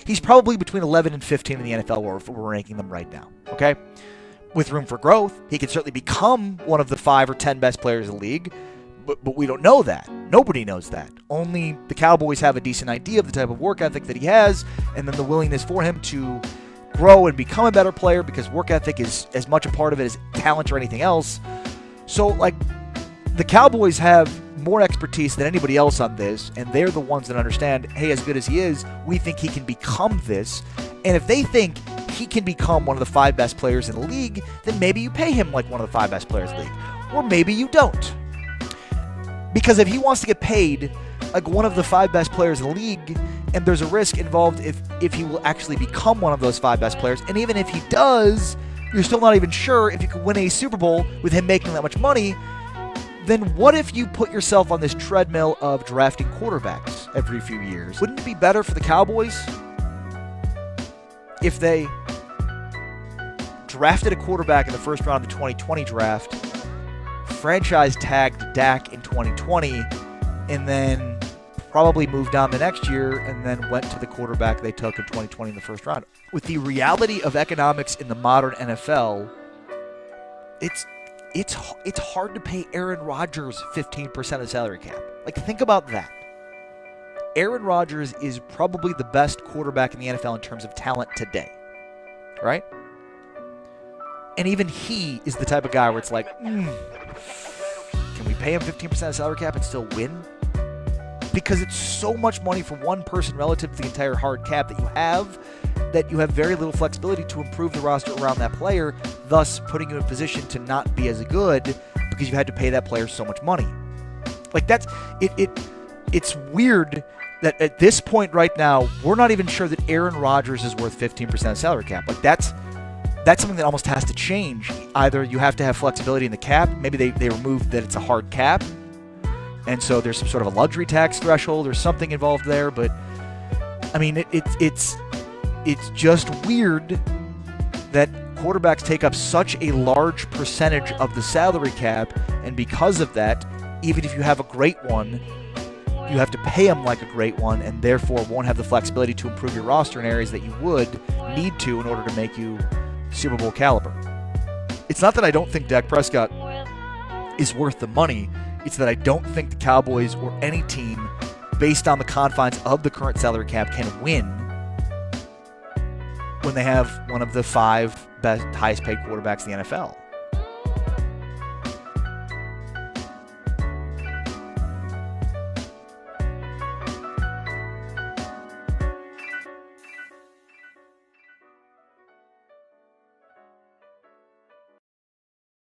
He's probably between 11 and 15 in the NFL where we're ranking them right now, okay? With room for growth, he could certainly become one of the 5 or 10 best players in the league, but we don't know that. Nobody knows that. Only the Cowboys have a decent idea of the type of work ethic that he has, and then the willingness for him to grow and become a better player, because work ethic is as much a part of it as talent or anything else. So, like, the Cowboys have more expertise than anybody else on this, and they're the ones that understand, hey, as good as he is, we think he can become this. And if they think he can become one of the 5 best players in the league, then maybe you pay him like one of the 5 best players in the league. Or maybe you don't. Because if he wants to get paid like one of the 5 best players in the league, and there's a risk involved if he will actually become one of those 5 best players, and even if he does, you're still not even sure if you could win a Super Bowl with him making that much money, then what if you put yourself on this treadmill of drafting quarterbacks every few years? Wouldn't it be better for the Cowboys if they drafted a quarterback in the first round of the 2020 draft, franchise tagged Dak in 2020, and then probably moved on the next year and then went to the quarterback they took in 2020 in the first round? With the reality of economics in the modern NFL, it's hard to pay Aaron Rodgers 15% of the salary cap. Like, think about that. Aaron Rodgers is probably the best quarterback in the NFL in terms of talent today, right? And even he is the type of guy where it's like, can we pay him 15% of the salary cap and still win? Because it's so much money for one person relative to the entire hard cap that you have very little flexibility to improve the roster around that player, thus putting you in a position to not be as good because you had to pay that player so much money. Like, that's it. It's weird that at this point right now, we're not even sure that Aaron Rodgers is worth 15% of the salary cap. Like, that's something that almost has to change. Either you have to have flexibility in the cap. Maybe they removed that it's a hard cap, and so there's some sort of a luxury tax threshold or something involved there. But I mean, it's just weird that quarterbacks take up such a large percentage of the salary cap, and because of that, even if you have a great one, you have to pay him like a great one, and therefore won't have the flexibility to improve your roster in areas that you would need to in order to make you Super Bowl caliber. It's not that I don't think Dak Prescott is worth the money. It's that I don't think the Cowboys or any team, based on the confines of the current salary cap, can win when they have one of the 5 best, highest paid quarterbacks in the NFL.